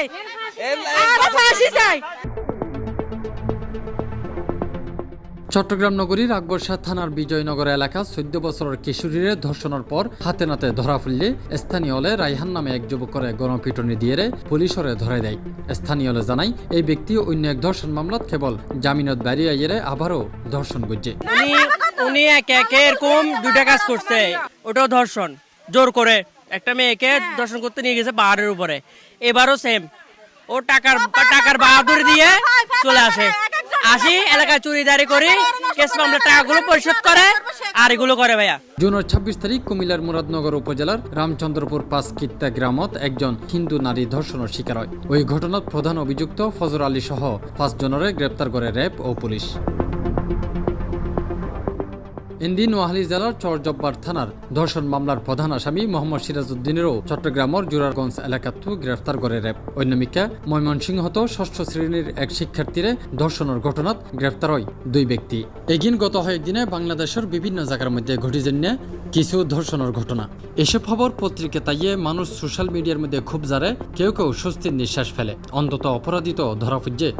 চাই, আরো ফাঁসি চাই। চট্টগ্রাম নগরীর আকবর শাহ থানার বিজয়নগর এলাকা 14 বছরের কিশোরীরে ধর্ষণের পর হাতে নাতে ধরা ফেললে স্থানীয়লে রাইহান নামে এক যুবকরে গণপিটুনি দিয়ে পুলিশরে ধরে দেয়। স্থানীয়লে জানাই এই ব্যক্তি অন্য এক ধর্ষণ মামলাত কেবল জামিনত বাড়ি আইয়ে আবারও ধর্ষণ করছে। উনি একে এরকম দুইটা কাজ করছে, ওটাও ধর্ষণ জোর করে একটা মেয়েকে ধর্ষণ করতে নিয়ে গেছে পাহাড়ের উপরে। এবারও সেম, ও টাকার বাহাদুরি দিয়ে চলে আসি এলাকায় চুরিদারি করি, কেস মামলা টাকাগুলো পরিশোধ করে আর এগুলো করে ভাইয়া। জুনের 26 তারিখ কুমিল্লার মুরাদনগর উপজেলার রামচন্দ্রপুর 5 কিত্তা গ্রামত একজন হিন্দু নারী ধর্ষণের শিকার হয়। ওই ঘটনার প্রধান অভিযুক্ত ফজর আলী সহ 5 জনরে গ্রেপ্তার করে র্যাব ও পুলিশ। ইন্দি নোয়াখালী জেলার চরজব্বার থানার ধর্ষণ মামলার প্রধান আসামি মোহাম্মদ সিরাজউদ্দিনেরও চট্টগ্রামের জুরারগঞ্জ এলাকাত গ্রেফতার করে র্যাব। অন্যমিকা ময়মনসিংহত 6ষ্ঠ শ্রেণীর এক শিক্ষার্থীরে ধর্ষণের ঘটনাত গ্রেফতার হয় 2 ব্যক্তি। এগিন গত কয়েকদিনে বাংলাদেশের বিভিন্ন জায়গার মধ্যে ঘটিজন্য কিছু ধর্ষণের ঘটনা। এসব খবর পত্রিকা তাইয়ে মানুষ সোশ্যাল মিডিয়ার মধ্যে খুব জারে, কেউ কেউ স্বস্তির নিঃশ্বাস ফেলে, অন্তত অপরাধী তো ধরা ফুজে।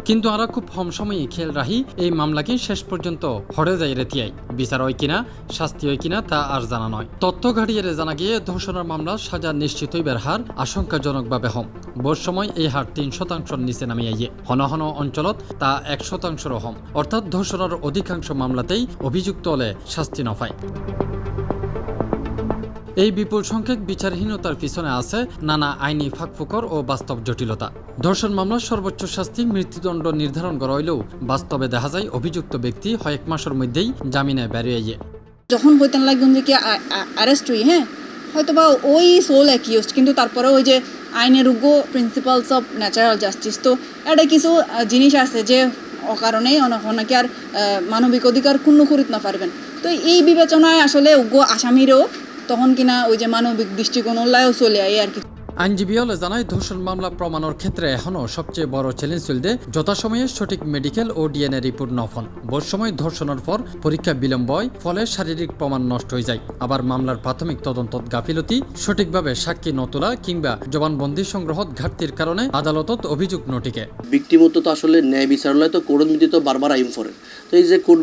কিন্তু আরা খুব কম সময়ে খেয়াল রাহি এই মামলাকে শেষ পর্যন্ত হরে যায় রেতিয়াই। বিচার হয় কিনা, শাস্তি হয় কিনা তা আর জানা নয়। তথ্য ঘাটিয়ে জানা গিয়ে ধর্ষণের মামলার সাজা নিশ্চিত হইবার হার আশঙ্কাজনকভাবে হম। বোর সময় এই হার 3% নিচে নামে আইয়ে, হন হন অঞ্চলত তা 1% হম। অর্থাৎ ধর্ষণের অধিকাংশ মামলাতেই অভিযুক্ত হলে শাস্তি নফায়। এই বিপুল সংখ্যক বিচারহীনতার পিছনে আছে নানা আইনি ফাঁকফোকর ও বাস্তব জটিলতা। ধর্ষণ মামলার সর্বোচ্চ শাস্তি মৃত্যুদণ্ড নির্ধারণ করা হইলেও বাস্তবে দেখা যায় অভিযুক্ত ব্যক্তি কয়েক মাসের মধ্যেই জামিনে বেরিয়ে। যখন বইতেন লাগবেন যে কি অ্যারেস্ট হই, হ্যাঁ হয়তো বা ওই সোল অ্যাকিউজড, কিন্তু তারপরে ওই যে আইনের উগ্র প্রিন্সিপালস অফ ন্যাচারাল জাস্টিস, তো এটা কিছু জিনিস আছে যে অকারণেই অনেকে আর মানবিক অধিকার ক্ষুণ্ণ করিতে না পারবেন। তো এই বিবেচনায় আসলে উগ্র আসামিরও তখন কিনা ওই যে মানবিক দৃষ্টিকোণ উল্লায়ও চলে আয় আর কি। আইনজীবী হলে জানায় ধর্ষণ মামলা প্রমাণের ক্ষেত্রে এখনও সবচেয়ে বড় চ্যালেঞ্জ চলতে যথাসময়ে সঠিক মেডিকেল ও ডিএনএ রিপোর্ট নফন। বোর সময় ধর্ষণের পর পরীক্ষা বিলম্ব হয়, ফলে শারীরিক প্রমাণ নষ্ট হয়ে যায়। আবার মামলার প্রাথমিক তদন্ত গাফিলতি, সঠিকভাবে সাক্ষী নতোলা কিংবা জবানবন্দি সংগ্রহত ঘাটতির কারণে আদালতত অভিযোগ নটিকে। ব্যক্তিমত তো আসলে ন্যায় বিচারালয় তো কোর্ট মিতি তো বারবার আইন করে। তো এই যে কোর্ট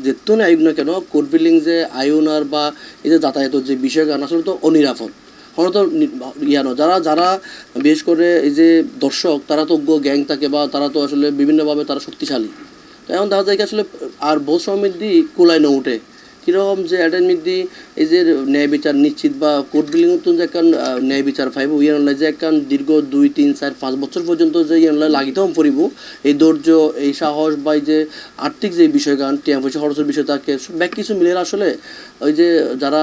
যেহেতু আয়োগ না কেন কোর্ট বিলিং যে আয়নার বা এই যে যাতায়াতের যে বিষয়গান আসলে তো অনিরাপদ হয়তো ইয়ানো যারা বিশেষ করে এই যে দর্শক তারা তো গ্যাং থাকে বা তারা তো আসলে বিভিন্নভাবে তারা শক্তিশালী। তো এখন দেখা যায় কি আসলে আর বহু সমৃদ্ধি কুলায় না উঠে কীরকম যে এটার মধ্যে এই যে ন্যায় বিচার নিশ্চিত বা কোর্ট বিলিং নতুন যে একখান ন্যায় বিচার পাইব ইয়ানলাই যে একখান দীর্ঘ 2, 3, 4, 5 বছর পর্যন্ত যে ইয়ানলাই লাগিতেও পড়িব এই ধৈর্য, এই সাহস বা এই যে আর্থিক যে বিষয়গান টিয়া পয়সা খরচের বিষয় থাকে ব্যাক কিছু মিলে আসলে ওই যে যারা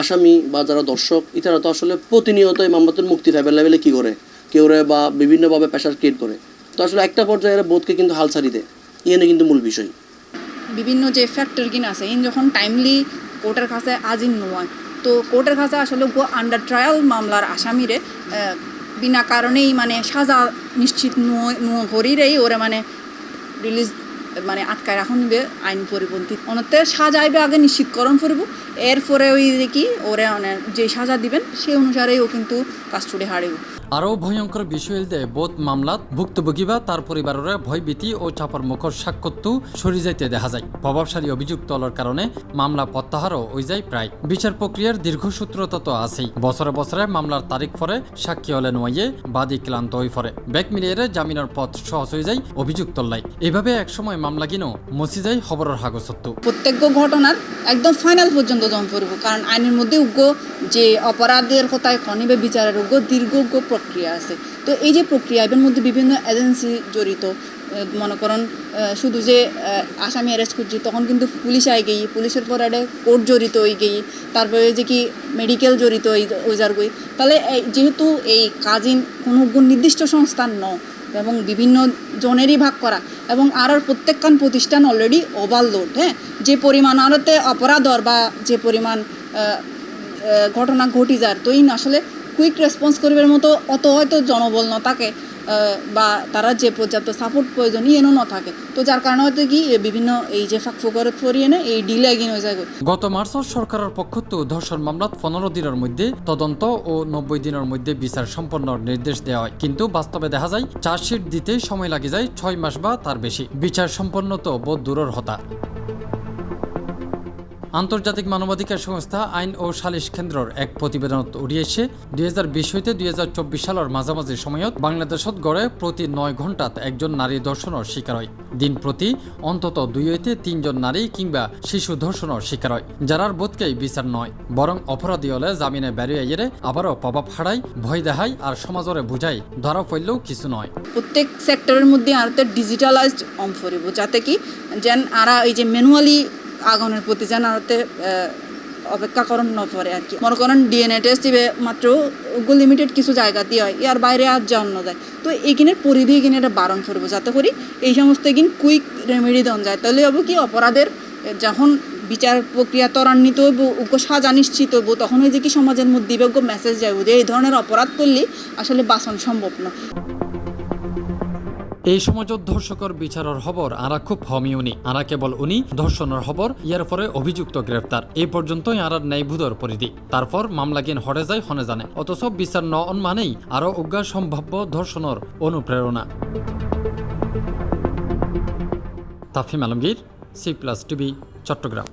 আসামি বা যারা দর্শক ইতারা তো আসলে প্রতিনিয়ত এই মামলাতে মুক্তি পাইবার লেভেলে কী করে কেউ বা বিভিন্নভাবে প্রেশার ক্রিয়েট করে। তো আসলে একটা পর্যায়ে বোধকে কিন্তু হাল ছাড়ি দেয়, ইয়ে কিন্তু মূল বিষয়। বিভিন্ন যে ফ্যাক্টর কিনা আছে ইন যখন টাইমলি কোর্টের কাছে আজিন নয়, তো কোর্টের কাছে আসলে আন্ডার ট্রায়াল মামলার আসামিরে বিনা কারণেই মানে সাজা নিশ্চিত করিরেই ওরা মানে রিলিজ মানে আটকায় রাখুন নিবে আইন পরিপন্থী অনতে সাজাইবে আগে নিশ্চিতকরণ করব, এরপরে ওই কি ওরা যে সাজা দিবেন সেই অনুসারেই ও কিন্তু কাস্টডি হারিব। আরও ভয়ঙ্কর বিষয় হইতে বোধ মামলাত ভুক্তভোগী বা তার পরিবারের ভয়ভীতি ও চাপার মুখর সাক্ষাৎ সরি যাইতে দেখা যায়। প্রভাবশালী অভিযুক্ত হওয়ার কারণে মামলা প্রত্যাহারও হয়ে যায় প্রায়। বিচার প্রক্রিয়ার দীর্ঘসূত্রতা তো আছেই। বছরে বছরে মামলার তারিখ পরে সাক্ষী হলে নয় বাদী ক্লান্ত হয়ে পড়ে, ব্যাক মিলিয়ে জামিনের পথ সহজ হয়ে যায় অভিযুক্ত লাই। এভাবে একসময় মামলা কিনো মসি যায় খবরের হাগসত্ব। প্রত্যেক ঘটনার একদম ফাইনাল পর্যন্ত জম করব, কারণ আইনের মধ্যে উগ্র যে অপরাধের কথায় খনিবে বিচারের উগ্র দীর্ঘ প্রক্রিয়া আছে। তো এই যে প্রক্রিয়া এর মধ্যে বিভিন্ন এজেন্সি জড়িত, মনে করেন শুধু যে আসামি অ্যারেস্ট করছি তখন কিন্তু পুলিশ আই গেই, পুলিশের পর একটা কোর্ট জড়িত হয়ে গেই, তারপরে যে কি মেডিকেল জড়িত ওইজার গই। তাহলে যেহেতু এই কাজিন কোনো নির্দিষ্ট সংস্থান ন এবং বিভিন্ন জনেরই ভাগ করা এবং আর প্রত্যেকখান প্রতিষ্ঠান অলরেডি ওভারলোড, হ্যাঁ যে পরিমাণ আরতে অপরাধ বা যে পরিমাণ ঘটনা ঘটি যার তো আসলে কুইক রেসপন্স করিবার মতো অত হয়তো জনবল ন থাকে। বা তারা যে পর্যাপ্ত সাপোর্ট প্রয়োজন ইয়েনও ন থাকে তো যার কারণে হয়তো কি বিভিন্ন এই যে ফাঁকফোকরত ফরিয়ে না এই ডিলে এগিয়ে হয়ে যায় গত মার্চত সরকারের পক্ষতো ধর্ষণ মামলাত 15 দিনের মধ্যে তদন্ত ও 90 দিনের মধ্যে বিচার সম্পন্নর নির্দেশ দেওয়া হয় কিন্তু বাস্তবে দেখা যায় চার্জশিট দিতে সময় লাগে যায় 6 মাস বা তার বেশি বিচার সম্পন্ন তো বোধ দূরের হতা আন্তর্জাতিক মানবাধিকার সংস্থা আইন ও সালিশ কেন্দ্রর এক প্রতিবেদনত উড়িয়েছে 2020 হইতে 2024 সালের মাঝামাঝি সময়ত বাংলাদেশত গড়ে প্রতি 9 ঘণ্টাত একজন নারী ধর্ষণের শিকার হয় দিন প্রতি অন্তত 2 হইতে 3 জন নারী কিংবা শিশু ধর্ষণের শিকার হয় যারার বোধকেই বিচার নয় বরং অপরাধী হলে জামিনে বেরিয়ে এলে আবারও প্রভাব হারায় ভয় দেখায় আর সমাজরে বুঝাই ধরা পড়লেও কিছু নয় প্রত্যেক সেক্টরের মধ্যে আর ডিজিটালাইজড অমফরিব যাতে কি যেন আরা এই যে ম্যানুয়ালি আগুনের প্রতি যেন আরতে অপেক্ষা করণ নপরে আর কি মনে করেন ডিএনএ টেস্ট দিবে মাত্র লিমিটেড কিছু জায়গা দিয়ে হয় এর বাইরে আর যাওয়ানো যায় তো এইখানের পরিধি এখানে এটা বারণ করবো যাতে করি এই সমস্ত এগিন কুইক রেমেডি দেওয়া যায় তাহলে হবো কি অপরাধের যখন বিচার প্রক্রিয়া ত্বরান্বিত হইব উগ্র সাজা নিশ্চিত হইব তখন ওই যে কি সমাজের মধ্যে মেসেজ যাইব যে এই ধরনের অপরাধ করলে আসলে বাঁচন সম্ভব না এই সমাজত ধর্ষকর বিচারের খবর আরা খুব হমিউনি আরা কেবল উনি ধর্ষণের খবর ইয়ার পরে অভিযুক্ত গ্রেফতার এই পর্যন্তই আরার ন্যায়ভুদর পরিধি তারপর মামলা গিন হরে যায় হনে জানে অথচ বিচার ন মানেই আরো অজ্ঞা সম্ভাব্য ধর্ষণের অনুপ্রেরণা তাফিম আলমগীর C+ TV চট্টগ্রাম।